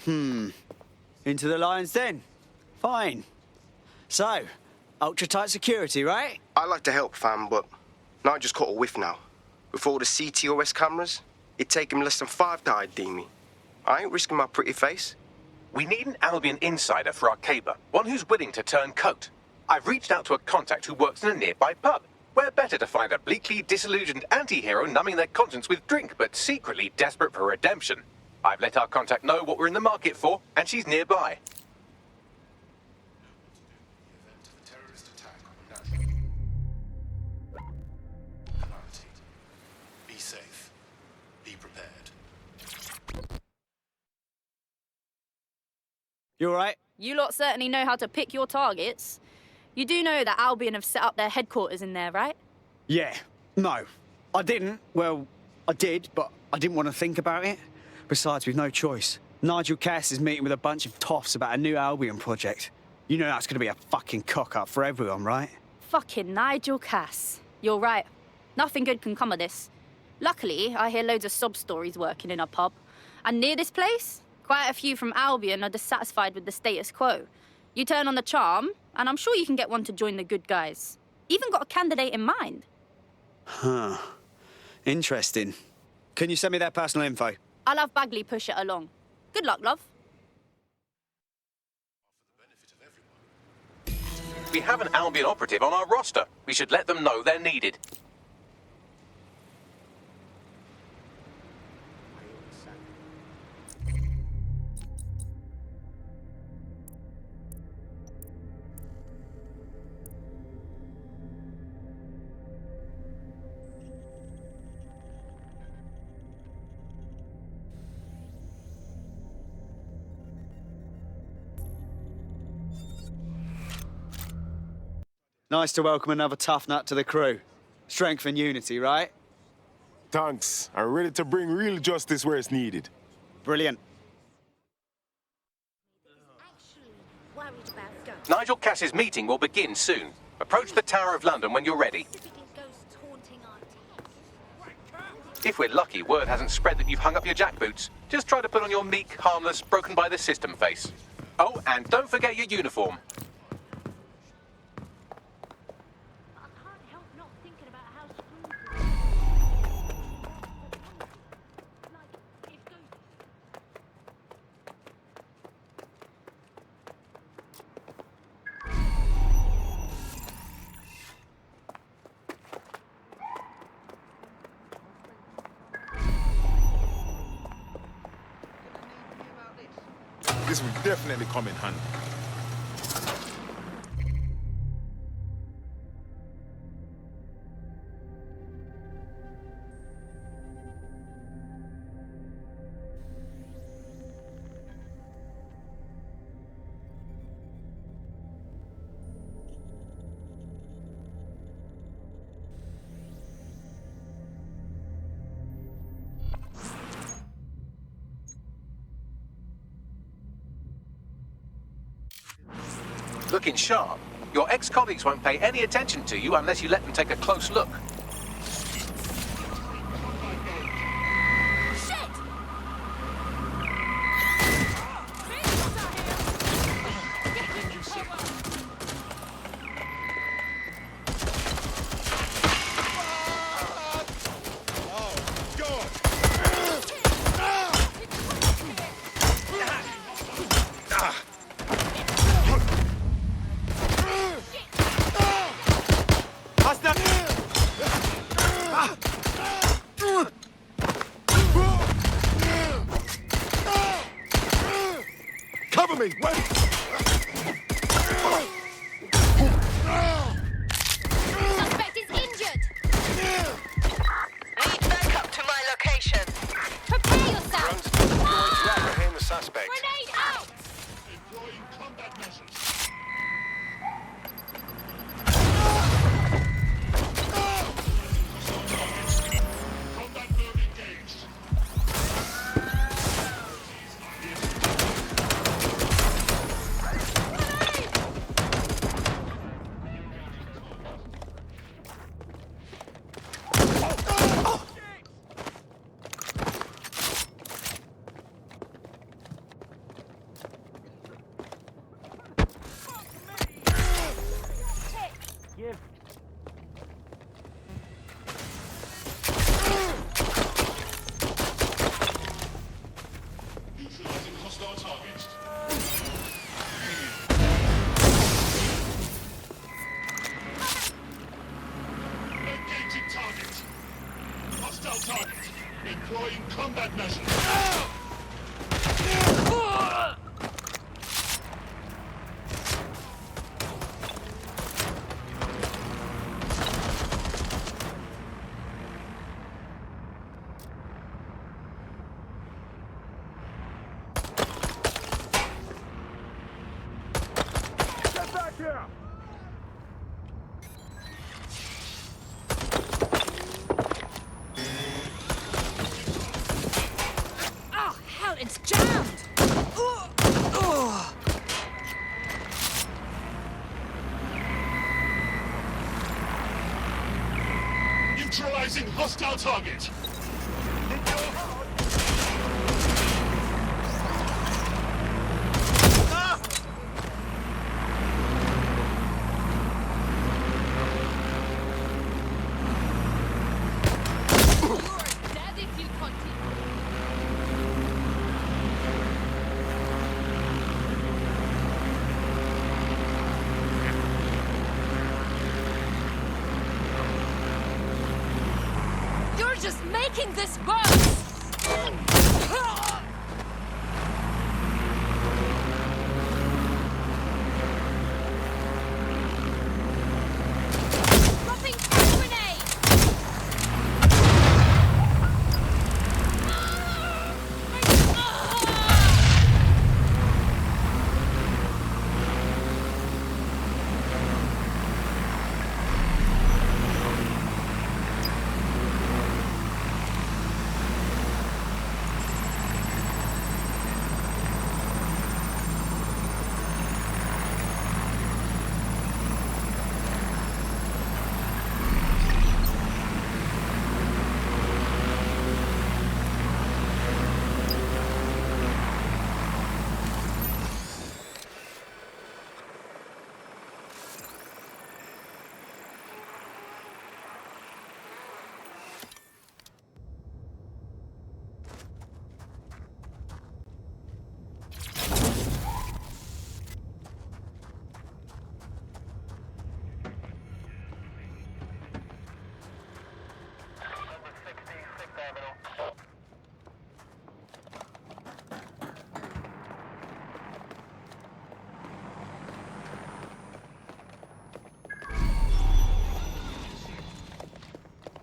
Into the lion's den. Fine. So, ultra-tight security, right? I'd like to help, fam, but I just caught a whiff now. With all the CTOS cameras, it'd take him less than 5 to ID me. I ain't risking my pretty face. We need an Albion insider for our caber, one who's willing to turn coat. I've reached out to a contact who works in a nearby pub. Where better to find a bleakly disillusioned anti-hero numbing their conscience with drink, but secretly desperate for redemption. I've let our contact know what we're in the market for, and she's nearby. Be safe. Be prepared. You all right? You lot certainly know how to pick your targets. You do know that Albion have set up their headquarters in there, right? Yeah. No. I didn't. Well, I did, but I didn't want to think about it. Besides, we've no choice. Nigel Cass is meeting with a bunch of toffs about a new Albion project. You know that's going to be a fucking cock-up for everyone, right? Fucking Nigel Cass. You're right. Nothing good can come of this. Luckily, I hear loads of sob stories working in a pub. And near this place, quite a few from Albion are dissatisfied with the status quo. You turn on the charm, and I'm sure you can get one to join the good guys. Even got a candidate in mind. Huh. Interesting. Can you send me their personal info? I'll have Bagley push it along. Good luck, love. We have an Albion operative on our roster. We should let them know they're needed. Nice to welcome another tough nut to the crew. Strength and unity, right? Thanks. I'm ready to bring real justice where it's needed. Brilliant. Nigel Cass's meeting will begin soon. Approach the Tower of London when you're ready. If we're lucky, word hasn't spread that you've hung up your jackboots. Just try to put on your meek, harmless, broken by the system face. Oh, and don't forget your uniform. This will definitely come in handy. Looking sharp. Your ex-colleagues won't pay any attention to you unless you let them take a close look. that measure. Oh, hell, it's jammed! Neutralizing hostile target. Dead if you continue. You're just making this worse! Dropping a grenade!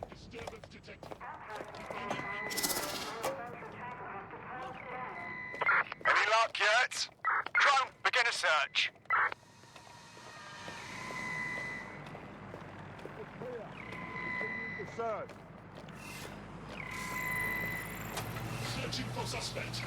Disturbance detected. Any luck yet? Drone, begin a search. Searching for suspect.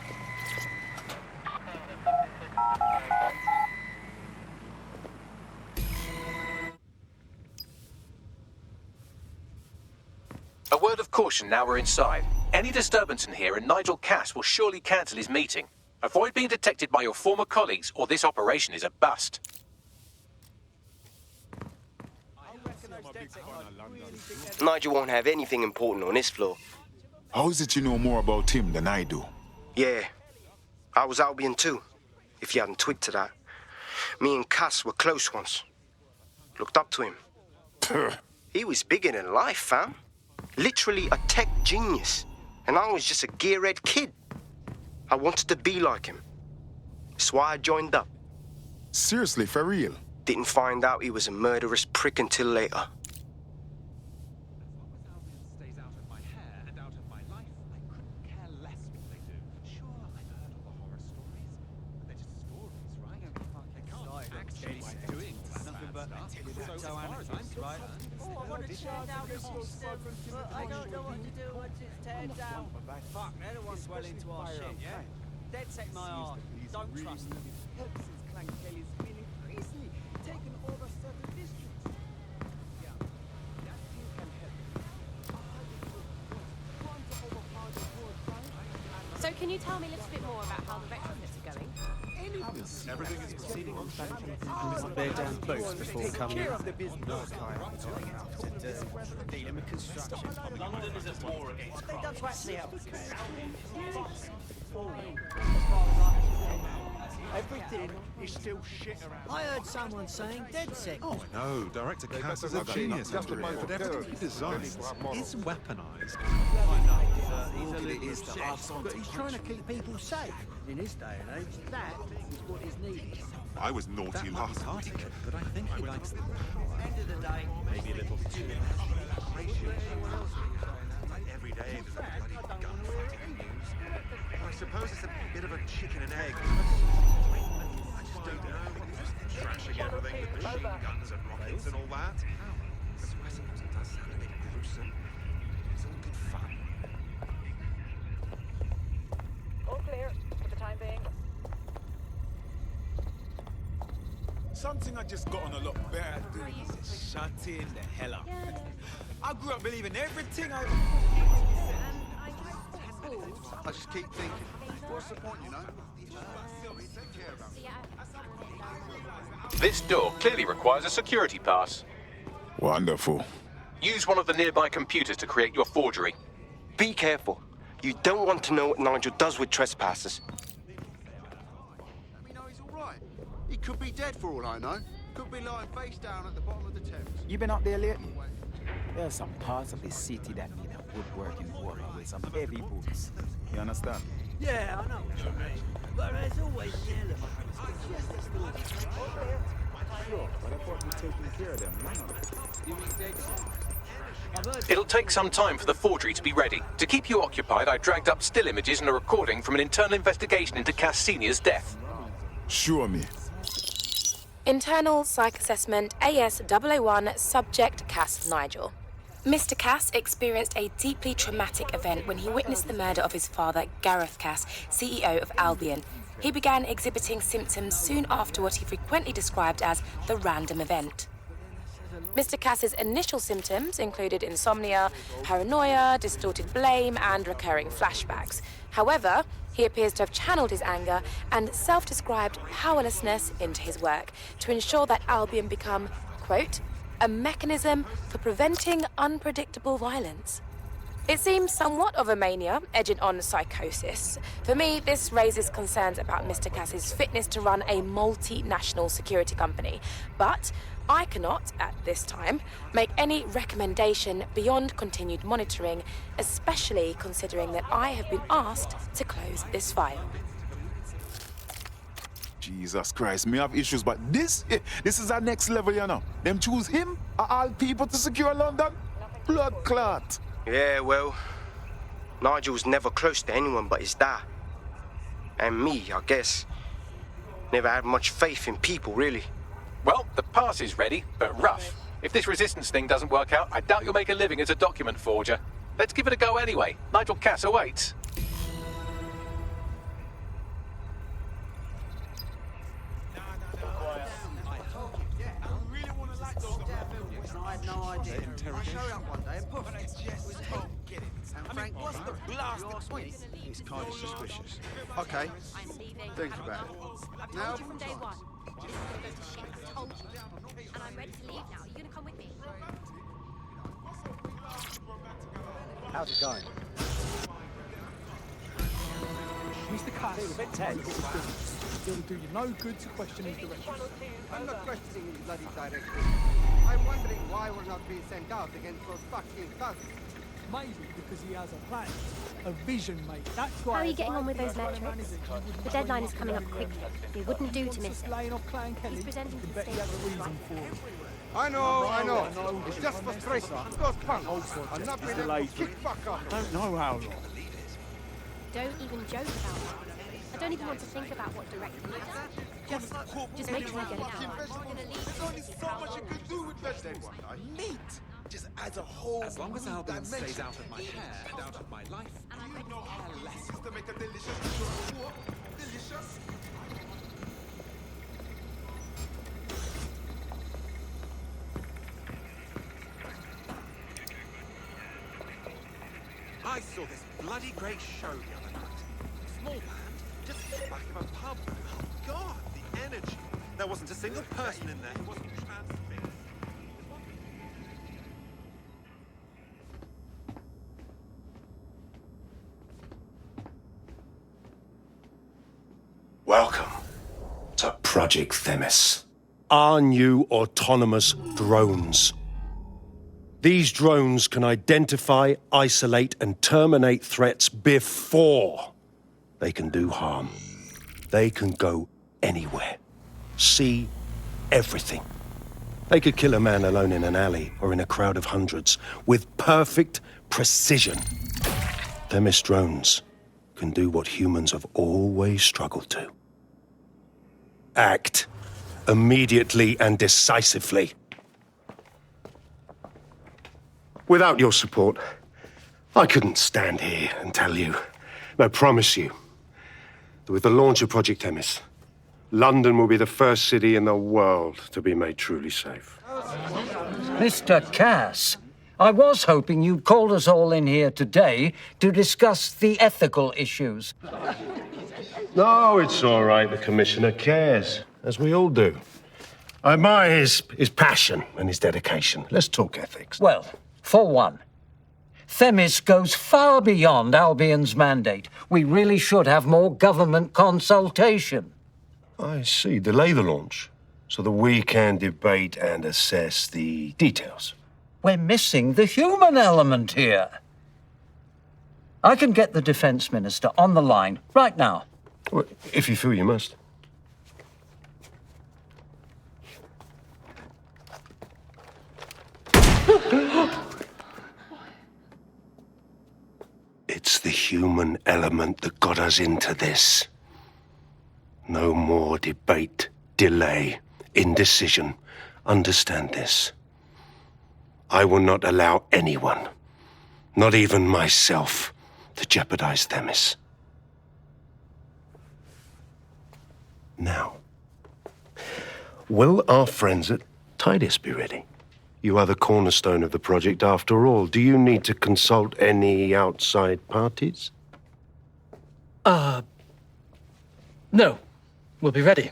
A word of caution now we're inside. Any disturbance in here and Nigel Cass will surely cancel his meeting. Avoid being detected by your former colleagues or this operation is a bust. Nigel won't have anything important on this floor. How is it you know more about him than I do? Yeah, I was Albion too, if you hadn't twigged to that. Me and Cass were close once. Looked up to him. He was bigger than life, fam. Literally a tech genius. And I was just a gearhead kid. I wanted to be like him. That's why I joined up. Seriously, for real? Didn't find out he was a murderous prick until later. Stays out of my hair and out of my life, I couldn't care less what they do. Sure, I've heard all the horror stories, but they're just stories, right? They can't actually be doing nothing but so as far as I'm concerned, Oh, I want to tear down this system, but I don't know what to do once it's teared down. Fuck, they're the ones well into our shit, yeah? DedSec my arse. Don't trust them. Ever since Clan Kelly's been increasingly taking over certain districts. Yeah, that thing can help. Want to overpower the whole town? So can you tell me a little bit more about how the retrofits are going? everything is proceeding on plan. Bear down close before coming in. Dealing with construction. London is at war against crime. That's right, Leo. Everything is still shit around. I heard someone saying DedSec. Oh, no. Director Cass is a genius, but everything he designs is weaponized. But he's trying to keep people safe. In his day and age, that is what is needed. I was naughty last week, but I think he likes the power. End of the day, Maybe a little too much. Like every day there's a bloody gunfight in the news. I suppose it's a bit of a chicken and egg. I just don't know. Just trashing everything with machine guns and rockets and all that. So I suppose it does sound a bit gruesome. It's all good fun. All clear for the time being. Something I just got on a lot better doing is shutting the hell up. I grew up believing everything I just keep thinking, what's the point, you know? This door clearly requires a security pass. Wonderful. Use one of the nearby computers to create your forgery. Be careful. You don't want to know what Nigel does with trespassers. We know he's all right. He could be dead for all I know. Could be lying face down at the bottom of the Thames. You been up there lately? There are some parts of the city that need a woodworking worker with some heavy boots. You understand? Yeah, I know what you mean. But there's always an element of suspicious. Sure, but I thought you'd taken care of them, you mean DedSec? It'll take some time for the forgery to be ready. To keep you occupied, I dragged up still images and a recording from an internal investigation into Cass Sr.'s death. Show me. Internal Psych Assessment AS001 Subject Cass Nigel. Mr. Cass experienced a deeply traumatic event when he witnessed the murder of his father, Gareth Cass, CEO of Albion. He began exhibiting symptoms soon after what he frequently described as the random event. Mr. Cass's initial symptoms included insomnia, paranoia, distorted blame, and recurring flashbacks. However, he appears to have channeled his anger and self-described powerlessness into his work to ensure that Albion become, quote, a mechanism for preventing unpredictable violence. It seems somewhat of a mania, edging on psychosis. For me, this raises concerns about Mr. Cass's fitness to run a multinational security company. But I cannot, at this time, make any recommendation beyond continued monitoring, especially considering that I have been asked to close this file. Jesus Christ, me have issues, but this is our next level, you know. Them choose him, of all people, to secure London? Blood clot. Yeah, well, Nigel's never close to anyone but his dad. And me, I guess. Never had much faith in people, really. Well, the pass is ready, but rough. If this resistance thing doesn't work out, I doubt you'll make a living as a document forger. Let's give it a go anyway. Nigel Cass awaits. I had no idea. I showed up one day and poof, it was him. And Frank, what's the blasted point? He's kind of suspicious. Okay, think about it. Now, From day one. This is gonna go to shit. I told you. And I'm ready to leave now. You gonna come with me? How's it going? Mr. Cass, a bit tense. It'll do you no good to question his direction. I'm not questioning his bloody direction. I'm wondering why we're not being sent out against those fucking thugs. Maybe because he has a plan. A vision, mate. That's why. How are you getting on with those metrics? The deadline is coming up quickly. It wouldn't do to miss it. He's presenting to the state. I know. It's just frustration. Those punks are not being able to kick back up. I don't know how long. Don't even joke about it. I don't even want to think about what direction it is. Just make sure you get it out. There's only so much you can do with vegetables. Meat just adds a whole As long as new Albion dimension. stays out of my hair and out of my life, You know how less is to make a delicious dish. Delicious. I saw this bloody great show the other night. Small band, just back of a pub. Oh God, the energy. There wasn't a single person in there who wasn't transfixed. Welcome. Project Themis. Our new autonomous drones. These drones can identify, isolate, and terminate threats before they can do harm. They can go anywhere, see everything. They could kill a man alone in an alley or in a crowd of hundreds with perfect precision. Themis drones can do what humans have always struggled to. Act immediately and decisively. Without your support, I couldn't stand here and tell you, I promise you, that with the launch of Project Themis, London will be the first city in the world to be made truly safe. Mr. Cass, I was hoping you'd called us all in here today to discuss the ethical issues. No, it's all right. The Commissioner cares, as we all do. I admire his passion and his dedication. Let's talk ethics. Well, for one, Themis goes far beyond Albion's mandate. We really should have more government consultation. I see. Delay the launch so that we can debate and assess the details. We're missing the human element here. I can get the Defense Minister on the line right now. Well, if you feel you must. It's the human element that got us into this. No more debate, delay, indecision. Understand this. I will not allow anyone, not even myself, to jeopardize Themis. Now, will our friends at Titus be ready? You are the cornerstone of the project after all. Do you need to consult any outside parties? No. We'll be ready.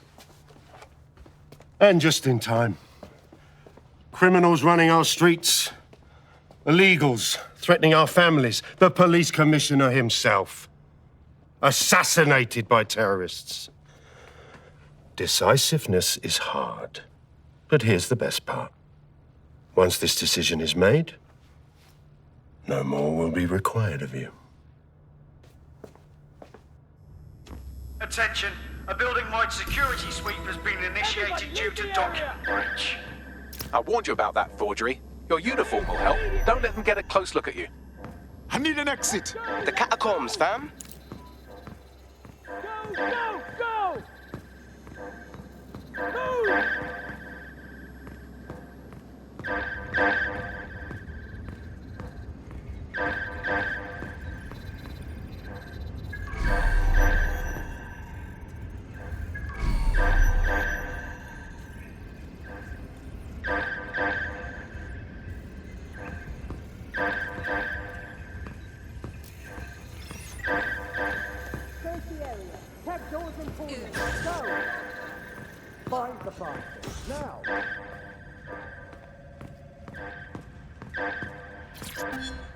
And just in time. Criminals running our streets. Illegals threatening our families. The police commissioner himself. Assassinated by terrorists. Decisiveness is hard. But here's the best part. Once this decision is made, no more will be required of you. Attention. A building-wide security sweep has been initiated due to document breach. I warned you about that forgery. Your uniform will help. Don't let them get a close look at you. I need an exit. The Catacombs, fam. Go! Move! Find the bastard, now!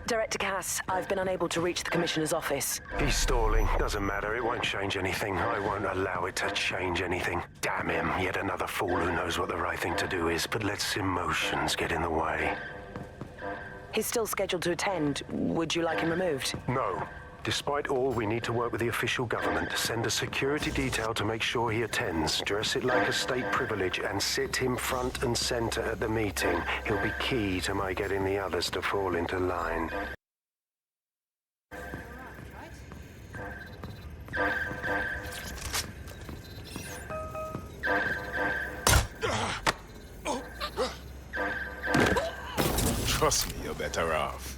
Director Cass, I've been unable to reach the Commissioner's office. He's stalling. Doesn't matter. It won't change anything. I won't allow it to change anything. Damn him. Yet another fool who knows what the right thing to do is, but lets emotions get in the way. He's still scheduled to attend. Would you like him removed? No. Despite all, we need to work with the official government. Send a security detail to make sure he attends. Dress it like a state privilege and sit him front and center at the meeting. He'll be key to my getting the others to fall into line. Trust me, you're better off.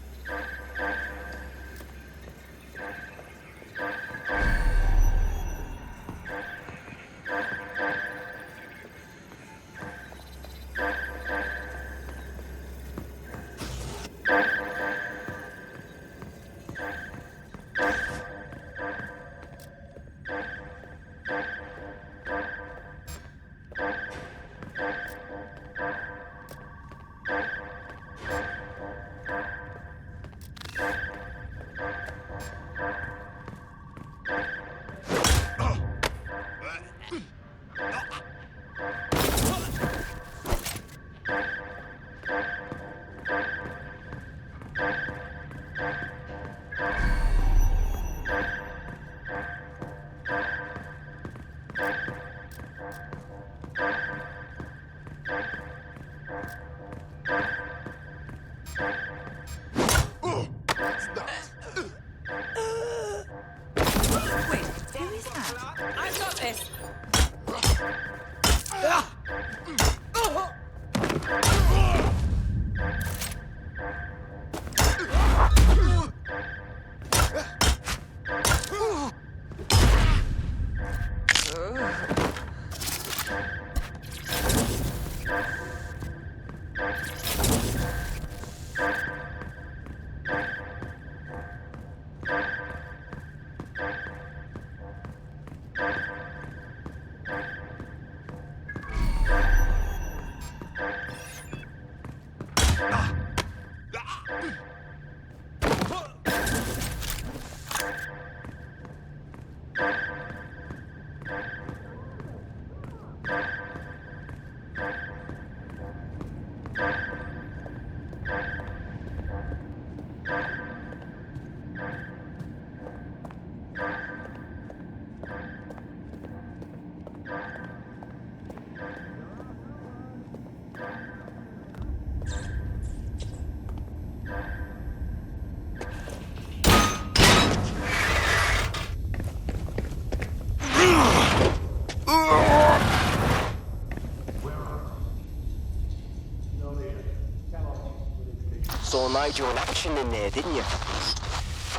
Saw Nigel in action in there, didn't you?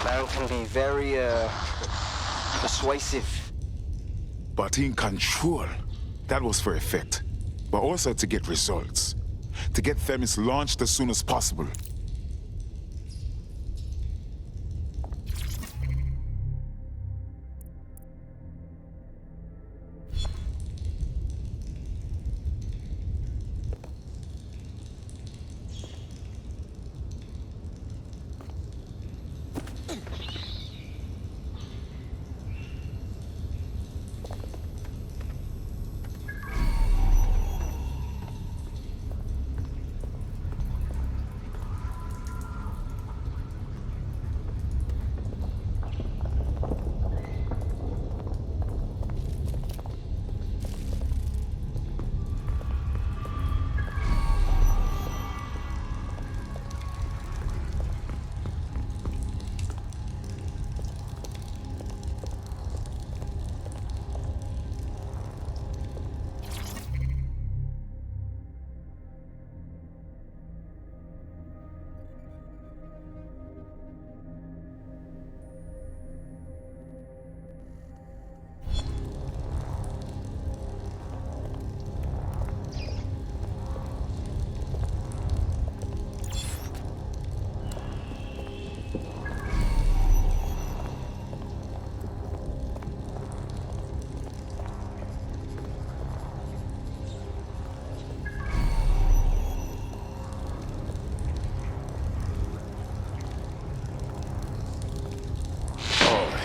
Man can be very, persuasive. But in control. That was for effect. But also to get results. To get Themis launched as soon as possible.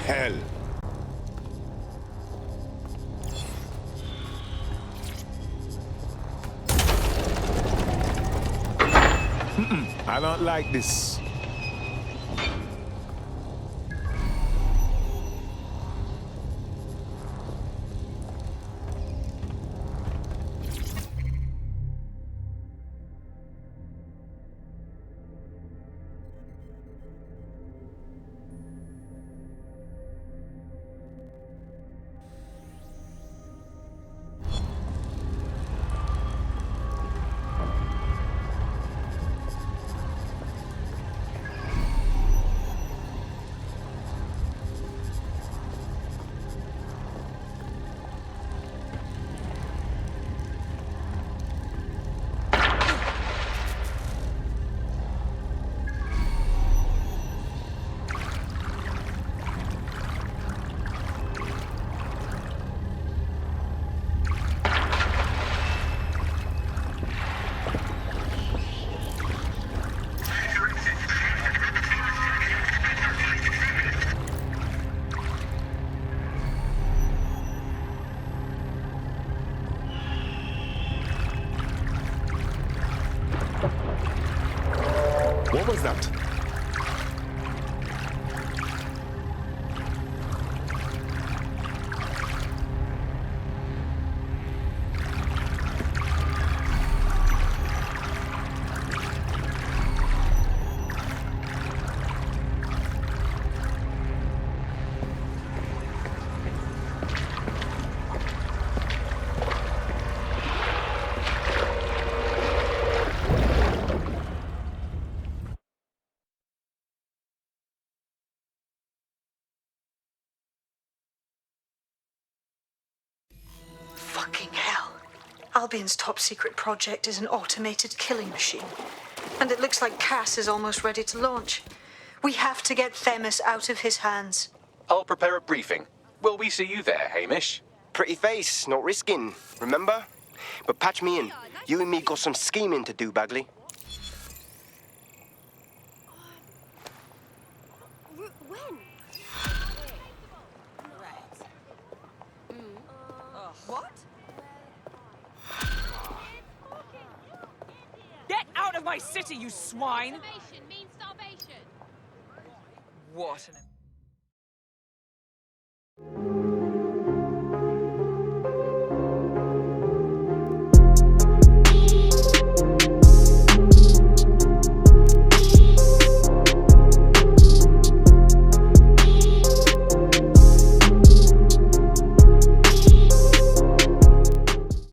Hell. I don't like this. What was that? Fucking hell. Albion's top secret project is an automated killing machine. And it looks like Cass is almost ready to launch. We have to get Themis out of his hands. I'll prepare a briefing. Will we see you there, Hamish? Pretty face, not risking, remember? But patch me in. You and me got some scheming to do, Bagley. When? What? of my city, you swine! Starvation means starvation. What an